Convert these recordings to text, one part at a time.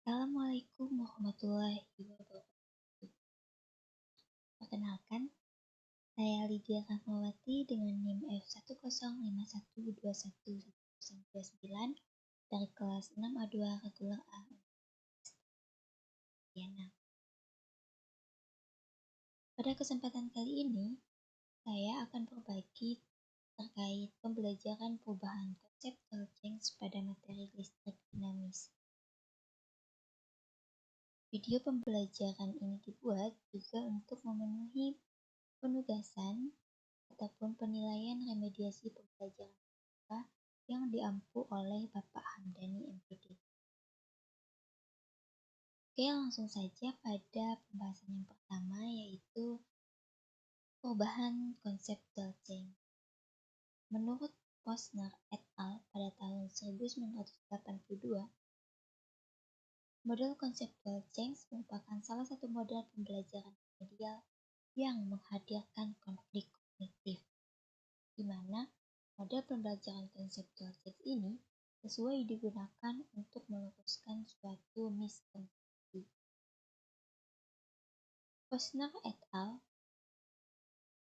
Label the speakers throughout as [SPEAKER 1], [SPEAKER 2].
[SPEAKER 1] Assalamualaikum warahmatullahi wabarakatuh. Perkenalkan, saya Lydia Rahmawati dengan NIM F1051211999 dari kelas 6A2 Reguler A Diana. Pada kesempatan kali ini, saya akan berbagi terkait pembelajaran perubahan conceptual change pada materi listrik dinamis. Video pembelajaran ini dibuat juga untuk memenuhi penugasan ataupun penilaian remediasi pembelajaran yang diampu oleh Bapak Hamdani MPD. Oke, langsung saja pada pembahasan yang pertama, yaitu perubahan conceptual change. Menurut Posner et al. Pada tahun 1982, model conceptual change merupakan salah satu model pembelajaran remedial yang menghadirkan konflik kognitif, di mana model pembelajaran conceptual change ini sesuai digunakan untuk meluruskan suatu miskonsepsi. Posner et al.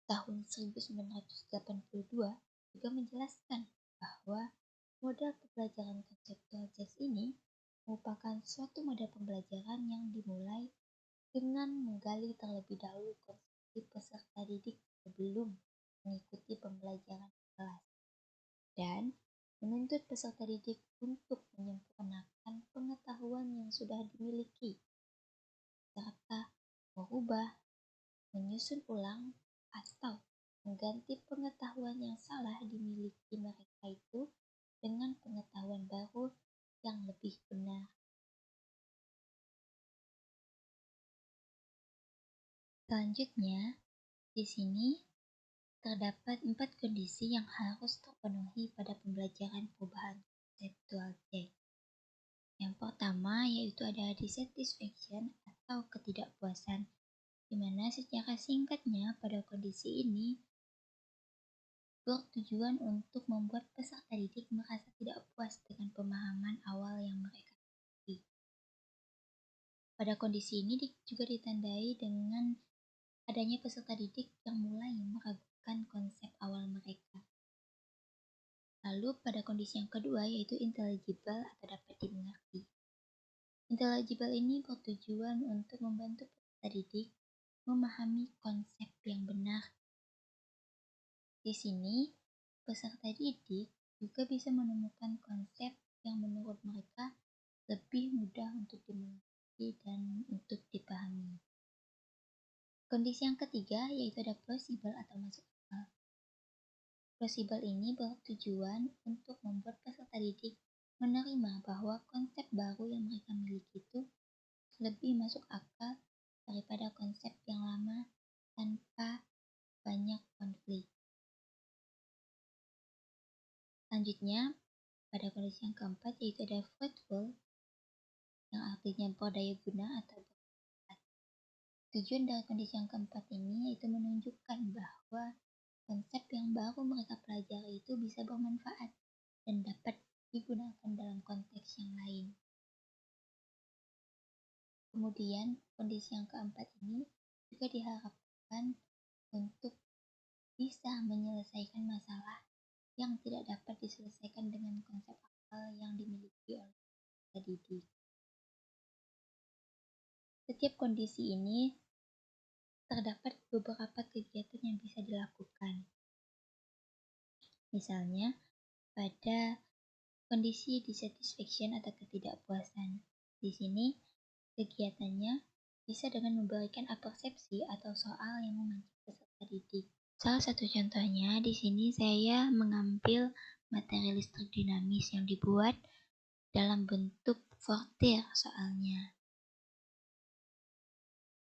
[SPEAKER 1] Tahun 1982 juga menjelaskan bahwa model pembelajaran conceptual change ini merupakan suatu model pembelajaran yang dimulai dengan menggali terlebih dahulu konsepsi peserta didik sebelum mengikuti pembelajaran kelas, dan menuntut peserta didik untuk menyempurnakan pengetahuan yang sudah dimiliki, serta merubah, menyusun ulang, atau mengganti pengetahuan yang salah dimiliki mereka itu dengan pengetahuan baru yang lebih benar. Selanjutnya, di sini terdapat 4 kondisi yang harus terpenuhi pada pembelajaran perubahan conceptual change. Yang pertama yaitu ada dissatisfaction atau ketidakpuasan, di mana secara singkatnya pada kondisi ini bertujuan untuk membuat peserta didik merasa tidak puas dengan pemahaman awal yang mereka miliki. Pada kondisi ini juga ditandai dengan adanya peserta didik yang mulai meragukan konsep awal mereka. Lalu pada kondisi yang kedua yaitu intelligible atau dapat dimengerti. Intelligible ini bertujuan untuk membantu peserta didik memahami konsep yang benar. Di sini, peserta didik juga bisa menemukan konsep yang menurut mereka lebih mudah untuk dimengerti dan untuk dipahami. Kondisi yang ketiga yaitu ada plausible atau masuk akal. Plausible ini bertujuan untuk membuat peserta didik menerima bahwa konsep baru yang mereka miliki itu lebih masuk akal daripada konsep yang lama tanpa banyak konflik. Selanjutnya, pada kondisi yang keempat yaitu ada fruitful, yang artinya berdaya guna atau bermanfaat. Tujuan dari kondisi yang keempat ini yaitu menunjukkan bahwa konsep yang baru mereka pelajari itu bisa bermanfaat dan dapat digunakan dalam konteks yang lain. Kemudian, kondisi yang keempat ini juga diharapkan untuk bisa menyelesaikan masalah yang tidak dapat diselesaikan dengan konsep akal yang dimiliki oleh peserta didik. Setiap kondisi ini terdapat beberapa kegiatan yang bisa dilakukan. Misalnya, pada kondisi dissatisfaction atau ketidakpuasan. Di sini, kegiatannya bisa dengan memberikan apersepsi atau soal yang memancing peserta didik. Salah satu contohnya di sini saya mengambil materi listrik dinamis yang dibuat dalam bentuk vortir soalnya.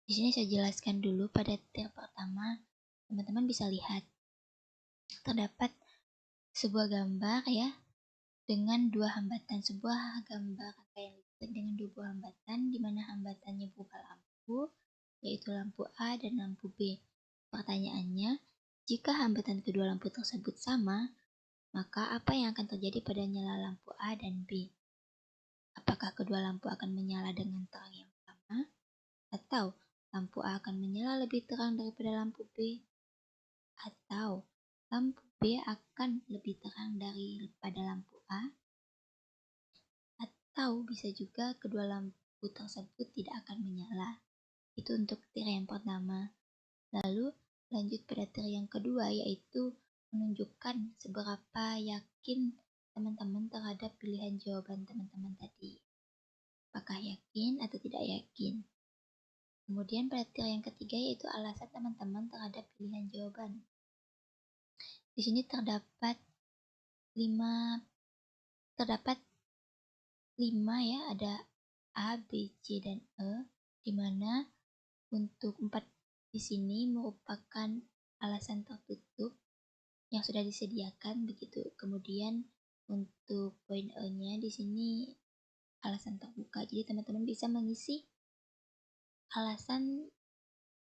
[SPEAKER 1] Di sini saya jelaskan dulu pada tier pertama, teman-teman bisa lihat terdapat sebuah gambar ya dengan dua hambatan, sebuah gambar rangkaian listrik dengan dua buah hambatan, di mana hambatannya berupa lampu, yaitu lampu A dan lampu B. Pertanyaannya, jika hambatan kedua lampu tersebut sama, maka apa yang akan terjadi pada nyala lampu A dan B? Apakah kedua lampu akan menyala dengan terang yang sama? Atau lampu A akan menyala lebih terang daripada lampu B? Atau lampu B akan lebih terang daripada lampu A? Atau bisa juga kedua lampu tersebut tidak akan menyala. Itu untuk teori yang pertama. Lalu lanjut pada teori yang kedua, yaitu menunjukkan seberapa yakin teman-teman terhadap pilihan jawaban teman-teman tadi. Apakah yakin atau tidak yakin? Kemudian pada teori yang ketiga, yaitu alasan teman-teman terhadap pilihan jawaban. Di sini terdapat 5 ya, ada A, B, C, dan E, di mana untuk 4 di sini merupakan alasan tertutup yang sudah disediakan begitu. Kemudian untuk poin E-nya di sini alasan terbuka. Jadi teman-teman bisa mengisi alasan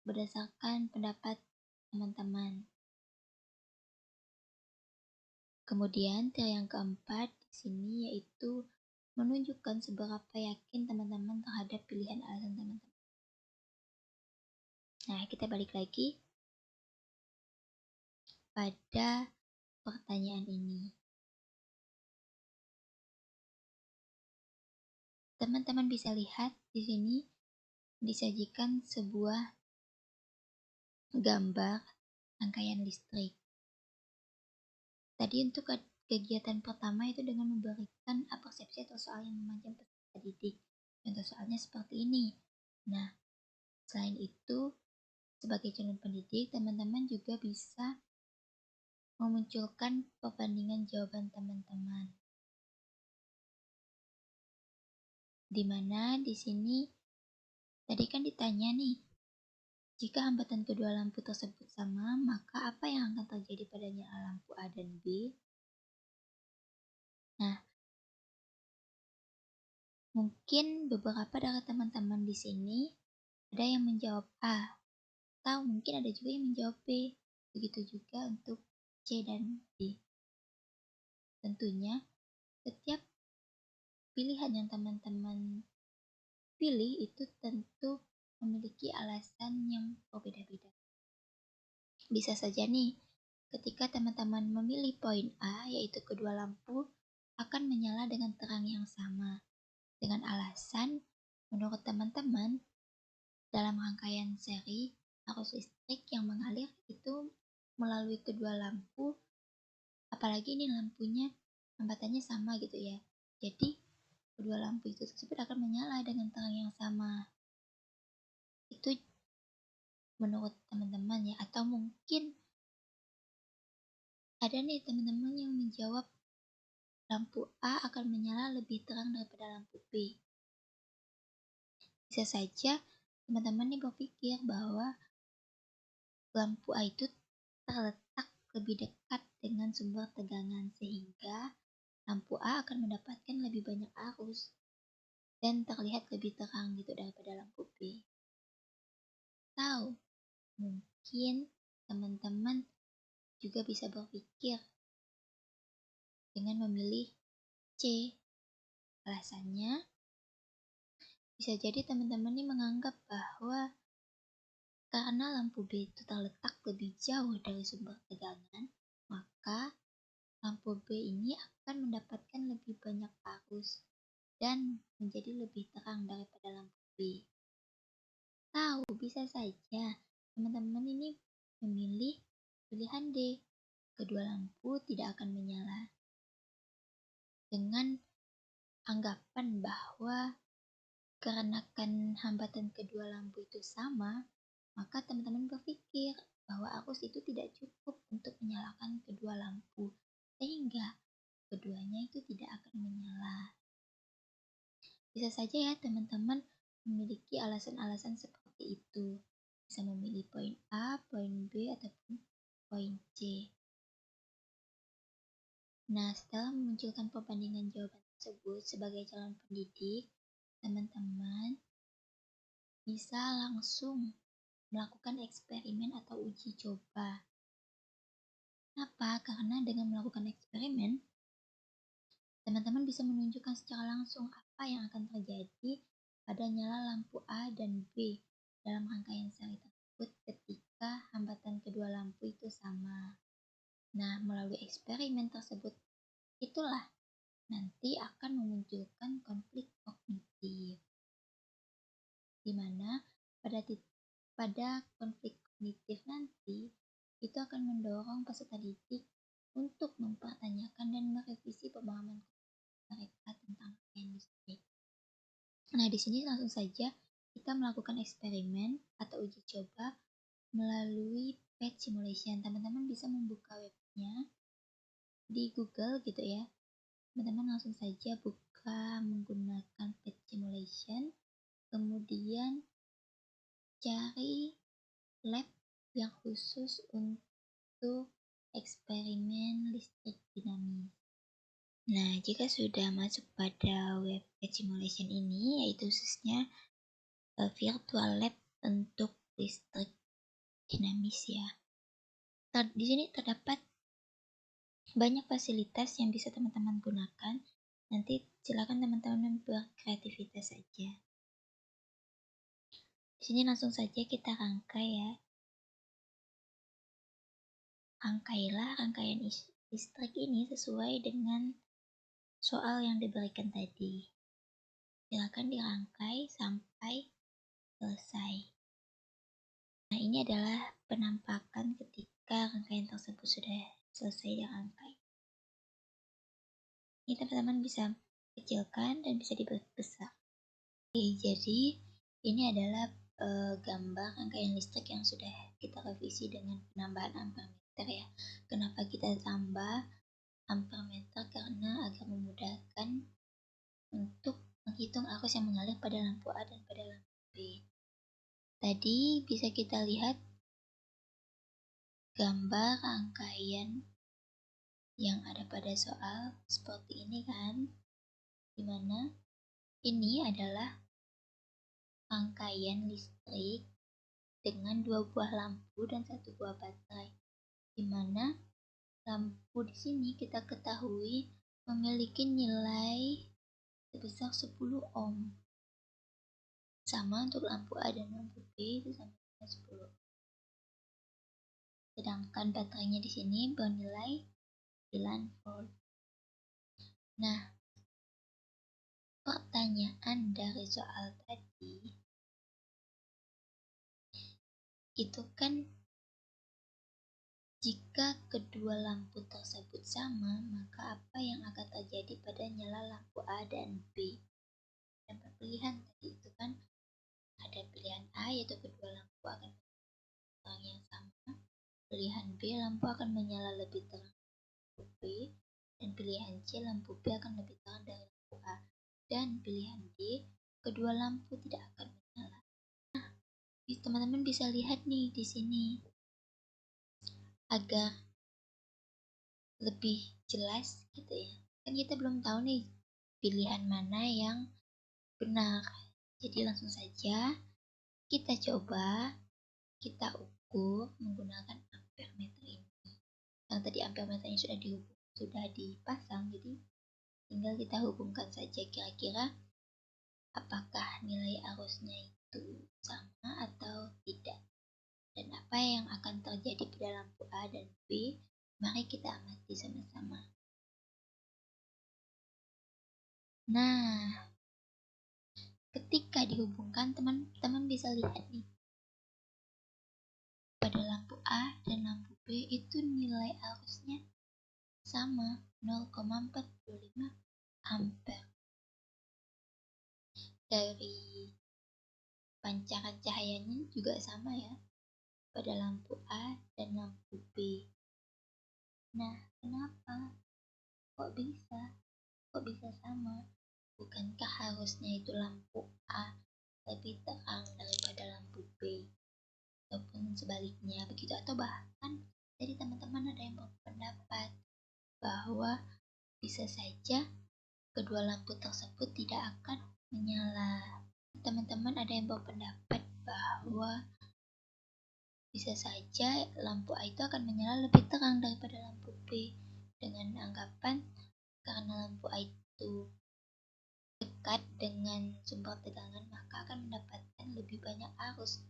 [SPEAKER 1] berdasarkan pendapat teman-teman. Kemudian teori yang keempat di sini yaitu menunjukkan seberapa yakin teman-teman terhadap pilihan alasan teman-teman. Nah, kita balik lagi pada pertanyaan ini. Teman-teman bisa lihat di sini disajikan sebuah gambar rangkaian listrik. Tadi untuk kegiatan pertama itu dengan memberikan persepsi atau soal yang memancing peserta didik. Contoh soalnya seperti ini. Nah, selain itu, sebagai calon pendidik, teman-teman juga bisa memunculkan perbandingan jawaban teman-teman. Dimana di sini tadi kan ditanya nih, jika hambatan kedua lampu tersebut sama, maka apa yang akan terjadi pada nyala lampu A dan B? Nah, mungkin beberapa dari teman-teman di sini ada yang menjawab A, atau mungkin ada juga yang menjawab B. Begitu juga untuk C dan D. Tentunya, setiap pilihan yang teman-teman pilih itu tentu memiliki alasan yang berbeda-beda. Bisa saja nih, ketika teman-teman memilih poin A, yaitu kedua lampu akan menyala dengan terang yang sama. Dengan alasan, menurut teman-teman, dalam rangkaian seri, arus listrik yang mengalir itu melalui kedua lampu, apalagi ini lampunya hambatannya sama gitu ya. Jadi, kedua lampu itu tersebut akan menyala dengan terang yang sama. Itu menurut teman-teman ya, atau mungkin ada nih teman-teman yang menjawab lampu A akan menyala lebih terang daripada lampu B. Bisa saja teman-teman nih berpikir bahwa lampu A itu terletak lebih dekat dengan sumber tegangan sehingga lampu A akan mendapatkan lebih banyak arus dan terlihat lebih terang gitu daripada lampu B. Atau mungkin teman-teman juga bisa berpikir dengan memilih C. Alasannya bisa jadi teman-teman ini menganggap bahwa karena lampu B itu terletak lebih jauh dari sumber tegangan, maka lampu B ini akan mendapatkan lebih banyak arus dan menjadi lebih terang daripada lampu B. Tahu, bisa saja teman-teman ini memilih pilihan D. Kedua lampu tidak akan menyala. Dengan anggapan bahwa karena hambatan kedua lampu itu sama, maka teman-teman berpikir bahwa arus itu tidak cukup untuk menyalakan kedua lampu, sehingga keduanya itu tidak akan menyala. Bisa saja ya teman-teman memiliki alasan-alasan seperti itu. Bisa memilih poin A, poin B, ataupun poin C. Nah, setelah memunculkan perbandingan jawaban tersebut sebagai calon pendidik, teman-teman bisa langsung melakukan eksperimen atau uji coba. Kenapa? Karena dengan melakukan eksperimen, teman-teman bisa menunjukkan secara langsung apa yang akan terjadi pada nyala lampu A dan B dalam rangkaian seri tersebut ketika hambatan kedua lampu itu sama. Nah, melalui eksperimen tersebut itulah nanti akan memunculkan konflik kognitif, di mana pada konflik kognitif nanti itu akan mendorong peserta didik untuk mempertanyakan dan merevisi pemahaman mereka tentang rangkaian listrik. Nah, di sini langsung saja kita melakukan eksperimen atau uji coba melalui PET simulation. Teman-teman bisa membuka webnya di Google gitu ya. Teman-teman langsung saja buka menggunakan PET simulation, kemudian cari lab yang khusus untuk eksperimen listrik dinamis. Nah, jika sudah masuk pada web PET simulation ini, yaitu khususnya virtual lab untuk listrik dinamis ya. Di sini terdapat banyak fasilitas yang bisa teman-teman gunakan. Nanti silakan teman-teman berkreativitas saja. Di sini langsung saja kita rangkai ya. Rangkailah rangkaian listrik ini sesuai dengan soal yang diberikan tadi. Silakan dirangkai sampai selesai. Nah, ini adalah penampakan ketika rangkaian tersebut sudah selesai dirangkai. Ini teman-teman bisa kecilkan dan bisa diperbesar. Oke, jadi ini adalah gambar rangkaian listrik yang sudah kita revisi dengan penambahan ampermeter ya. Kenapa kita tambah ampermeter? Karena agar memudahkan untuk menghitung arus yang mengalir pada lampu A dan pada lampu B. Tadi bisa kita lihat gambar rangkaian yang ada pada soal seperti ini kan, dimana ini adalah rangkaian listrik dengan 2 buah lampu dan 1 buah baterai, di mana lampu di sini kita ketahui memiliki nilai sebesar 10 ohm. Sama untuk lampu A dan lampu B itu sama dengan 10. Sedangkan baterainya di sini bernilai 9 volt. Nah, pertanyaan dari soal tadi itu kan, jika kedua lampu tersebut sama, maka apa yang akan terjadi pada nyala lampu A dan B? Ada pilihan tadi itu kan, ada pilihan A yaitu kedua lampu akan terang yang sama, pilihan B lampu akan menyala lebih terang dari lampu B, dan pilihan C lampu B akan lebih terang dari lampu A, dan pilihan D kedua lampu tidak akan menyala. Nah, teman-teman bisa lihat nih di sini agar lebih jelas gitu ya. Kan kita belum tahu nih pilihan mana yang benar. Jadi langsung saja kita coba kita ukur menggunakan ampermeter ini. Yang tadi ampermeternya sudah dipasang, jadi tinggal kita hubungkan saja kira-kira apakah nilai arusnya itu sama atau tidak, dan apa yang akan terjadi pada lampu A dan B. Mari kita amati sama-sama. Nah, ketika dihubungkan, teman-teman bisa lihat nih, pada lampu A dan lampu B itu nilai arusnya sama, 0,45 ampere. Dari pancaran cahayanya juga sama ya, pada lampu A dan lampu B. Nah, kenapa? Kok bisa? Kok bisa sama? Bukankah harusnya itu lampu A lebih terang daripada lampu B? Ataupun sebaliknya begitu, atau bahkan dari teman-teman ada yang berpendapat bahwa bisa saja kedua lampu tersebut tidak akan menyala. Teman-teman ada yang berpendapat bahwa bisa saja lampu A itu akan menyala lebih terang daripada lampu B, dengan anggapan karena lampu A itu dekat dekat dengan sumber tegangan, maka akan mendapatkan lebih banyak arus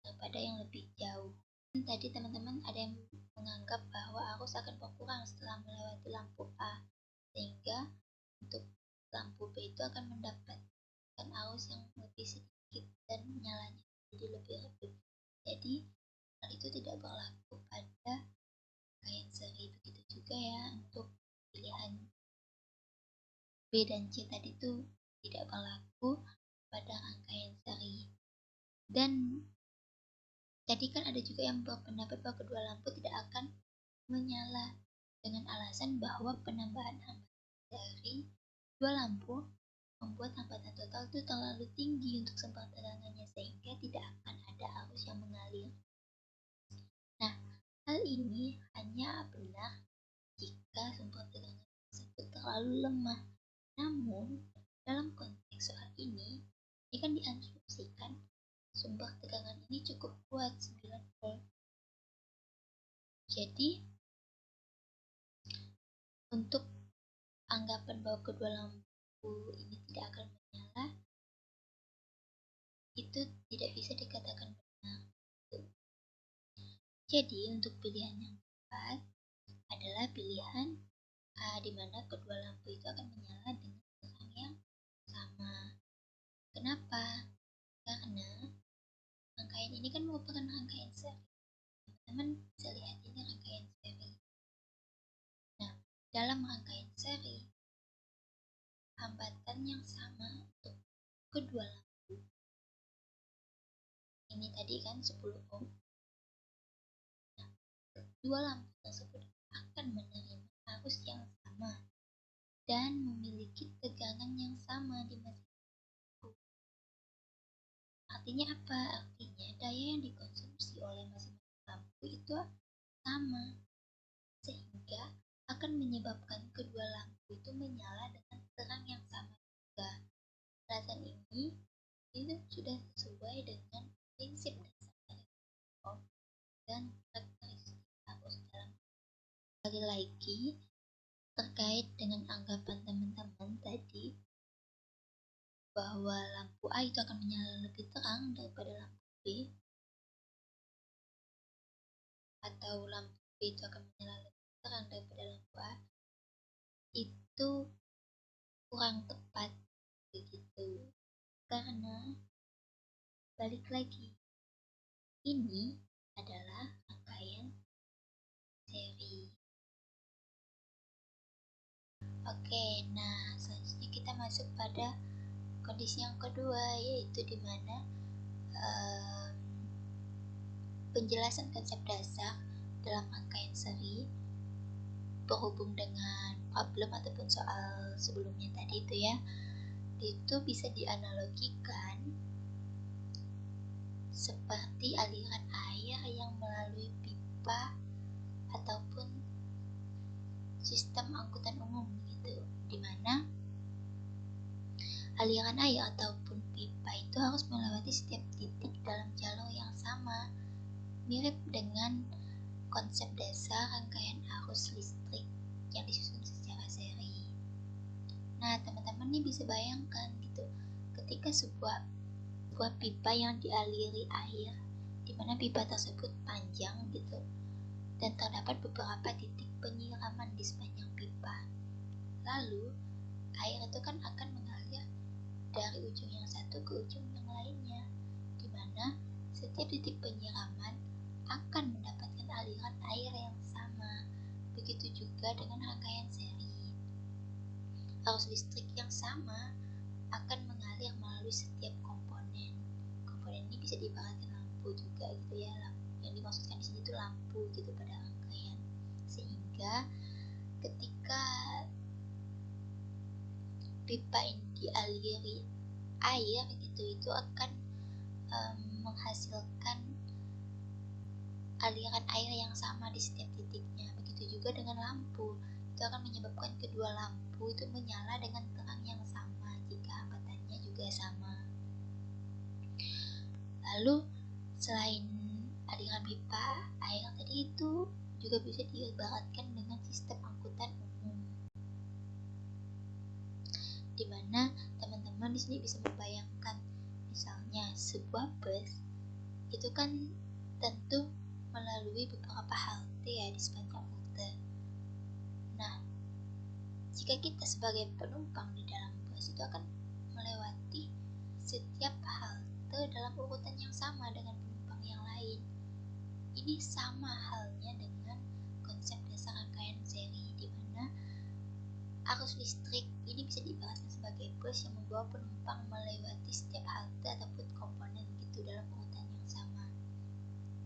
[SPEAKER 1] daripada yang lebih jauh. Dan tadi teman-teman ada yang menganggap bahwa arus akan berkurang setelah melewati lampu A, sehingga untuk lampu B itu akan mendapatkan arus yang lebih sedikit dan nyalanya jadi lebih redup. Jadi hal itu tidak berlaku pada rangkaian seri. Begitu juga ya untuk pilihan B dan C tadi itu tidak berlaku pada rangkaian seri. Dan tadi kan ada juga yang berpendapat bahwa kedua lampu tidak akan menyala dengan alasan bahwa penambahan hambatan dari dua lampu membuat hambatan total itu terlalu tinggi untuk sumber tegangannya, sehingga tidak akan ada arus yang mengalir. Nah, hal ini hanya benar jika sumber tegangan tersebut terlalu lemah. Namun, dalam konteks soal ini kan diasumsikan sumber tegangan ini cukup kuat, 9 volt. Jadi, untuk anggapan bahwa kedua lampu ini tidak akan menyala, itu tidak bisa dikatakan benar. Jadi, untuk pilihan yang tepat adalah pilihan A, di mana kedua lampu itu akan menyala dengan terang yang sama. Kenapa? Karena rangkaian ini kan merupakan rangkaian seri. Teman-teman bisa lihat ini rangkaian seri. Nah, dalam rangkaian seri, hambatan yang sama untuk kedua lampu ini tadi kan 10 ohm. Nah, kedua lampu tersebut akan menerima arus yang sama dan memiliki tegangan yang sama di masing-masing lampu. Artinya apa? Artinya daya yang dikonsumsi oleh masing-masing lampu itu sama, sehingga akan menyebabkan kedua lampu itu menyala dengan terang yang sama juga. Alasan ini itu sudah sesuai dengan prinsip dasar dari Ohm dan karakteristik arus dalam. Sekali lagi, terkait dengan anggapan teman-teman tadi bahwa lampu A itu akan menyala lebih terang daripada lampu B, atau lampu B itu akan menyala lebih terang daripada lampu A, itu kurang tepat begitu. Karena balik lagi, ini adalah rangkaian seri. Oke, nah selanjutnya kita masuk pada kondisi yang kedua, yaitu dimana penjelasan konsep dasar dalam rangkaian seri berhubung dengan problem ataupun soal sebelumnya tadi itu bisa dianalogikan seperti aliran air yang melalui pipa ataupun sistem angkutan umum gitu, dimana aliran air ataupun pipa itu harus melewati setiap titik dalam jalur yang sama, mirip dengan konsep dasar rangkaian arus listrik yang disusun secara seri. Nah, teman-teman nih bisa bayangkan gitu, ketika sebuah pipa yang dialiri air, di mana pipa tersebut panjang gitu, dan terdapat beberapa titik penyiraman di sepanjang pipa. Lalu, air itu kan akan mengalir dari ujung yang satu ke ujung yang lainnya, di mana setiap titik penyiraman akan mendapatkan aliran air yang sama. Begitu juga dengan rangkaian seri. Arus listrik yang sama akan mengalir melalui setiap komponen. Komponen ini bisa diibaratkan lampu juga gitu ya. Yang dimaksudkan di sini itu lampu gitu pada rangkaian. Sehingga ketika pipa ini dialiri air gitu, itu akan menghasilkan aliran air yang sama di setiap titiknya. Begitu juga dengan lampu, itu akan menyebabkan kedua lampu itu menyala dengan terang yang sama jika hambatannya juga sama. Lalu selain aliran pipa air tadi, itu juga bisa diibaratkan dengan sistem angkutan umum, dimana teman-teman teman-teman di sini bisa membayangkan, misalnya sebuah bus itu kan tentu melalui beberapa halte ya di sepanjang rute. Nah, jika kita sebagai penumpang di dalam bus itu akan melewati setiap halte dalam urutan yang sama dengan penumpang yang lain. Ini sama halnya dengan konsep dasar rangkaian seri, di mana arus listrik ini bisa diibaratkan sebagai bus yang membawa penumpang melewati setiap halte ataupun komponen gitu dalam urutan yang sama.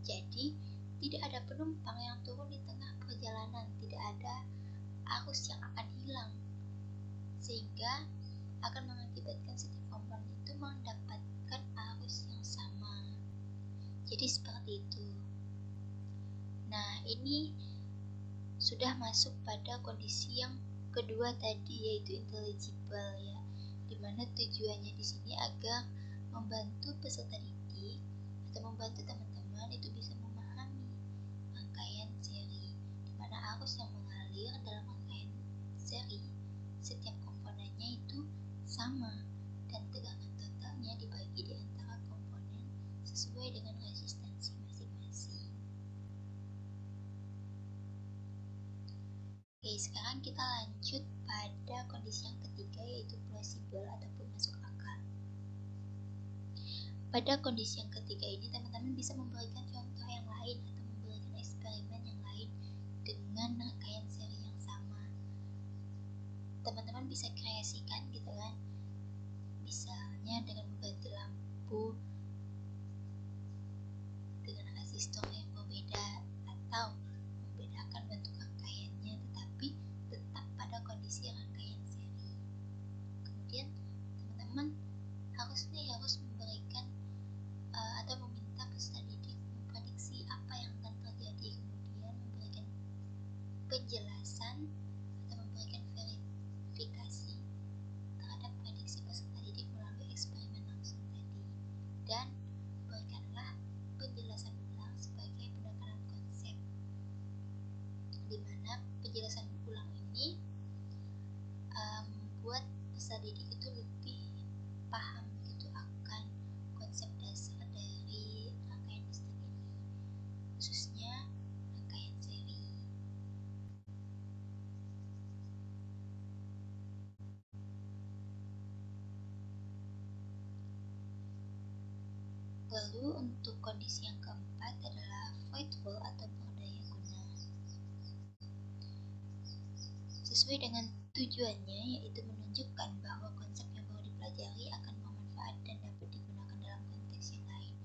[SPEAKER 1] Jadi, tidak ada penumpang yang turun di tengah perjalanan, tidak ada arus yang akan hilang, sehingga akan mengakibatkan setiap komponen itu mendapatkan arus yang sama. Jadi seperti itu. Nah, ini sudah masuk pada kondisi yang kedua tadi, yaitu intelligible ya, dimana tujuannya di sini agar membantu peserta didik atau membantu teman-teman itu bisa memahami rangkaian seri, dimana arus yang mengalir dalam rangkaian seri setiap komponennya itu sama dan tegangan totalnya dibagi di antara komponen sesuai dengan resistansi masing-masing. Oke, sekarang kita lanjut pada kondisi yang ketiga, yaitu plausible ataupun masuk akal. Pada kondisi yang ketiga ini, teman-teman bisa memberikan contoh yang lain atau memberikan eksperimen yang lain dengan rangkaian seri yang sama. Teman-teman bisa kreasikan gitu kan, misalnya dengan mengganti lampu dengan resistor yang berbeda, atau membedakan bentuk rangkaiannya tetapi tetap pada kondisi rangkaian seri. Kemudian teman-teman harus memberikan atau meminta peserta didik memprediksi apa yang akan terjadi, kemudian memberikan penjelasan atau memberikan verifikasi terhadap prediksi peserta didik melalui eksperimen langsung tadi, dan berikanlah penjelasan ulang sebagai penekanan konsep, di mana penjelasan ulang ini membuat peserta didik itu lebih paham gitu akan konsep dasar dari rangkaian listrik ini, khususnya rangkaian seri. Lalu untuk kondisi yang keempat adalah voidable atau berdaya guna. Sesuai dengan tujuannya, yaitu menunjukkan bahwa konsep yang baru dipelajari akan bermanfaat dan dapat digunakan dalam konteks yang lain.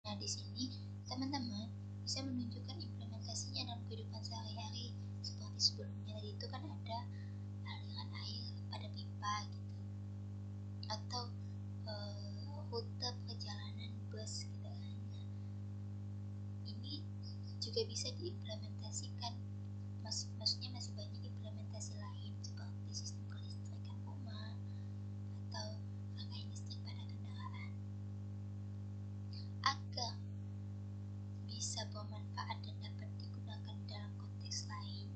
[SPEAKER 1] Nah, di sini teman-teman bisa menunjukkan implementasinya dalam kehidupan sehari-hari. Seperti sebelumnya tadi itu kan ada aliran air pada pipa gitu, atau rute perjalanan bus gitu kan. Nah, ini juga bisa diimplementasikan, maksudnya masih banyak implementasi lain seperti sistem kelistrikan rumah atau rangkaian listrik pada kendaraan. Agar bisa bermanfaat dan dapat digunakan dalam konteks lain,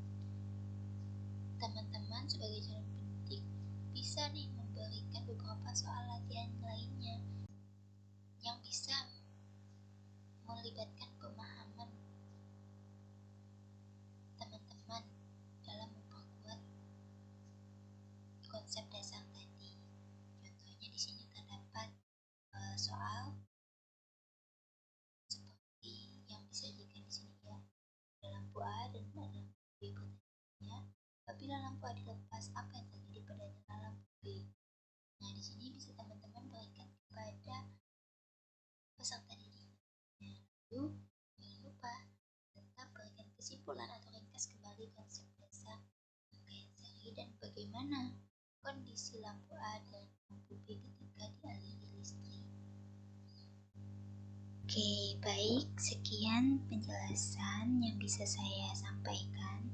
[SPEAKER 1] teman-teman sebagai calon pendidik bisa nih memberikan beberapa soal latihan lainnya yang bisa melibatkan pemahaman teman-teman dalam memperkuat konsep dasar tadi. Contohnya di sini terdapat soal seperti yang bisa dilihat di sini ya. Ada lampu A dan ada lampu B. Pertanyaannya, apabila lampu A dilepas, apa yang terjadi pada nyala lampu B? Nah, di sini bisa teman-teman berikan kepada peserta didik. Nah, lalu jangan lupa tetap berikan kesimpulan atau ringkas kembali konsep dasar rangkaian seri dan bagaimana kondisi lampu A dan lampu B ketika dialiri listrik. Oke, baik, sekian penjelasan yang bisa saya sampaikan.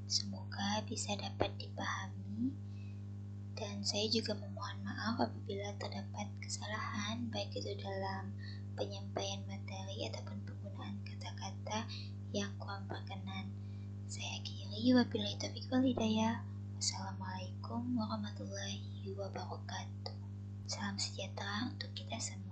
[SPEAKER 1] Semoga bisa dapat dipahami, dan saya juga memohon maaf apabila terdapat kesalahan, baik itu dalam penyampaian materi ataupun penggunaan kata-kata yang kurang berkenan. Saya akhiri, wabillahi taufiq wal hidayah. Wassalamualaikum warahmatullahi wabarakatuh. Salam sejahtera untuk kita semua.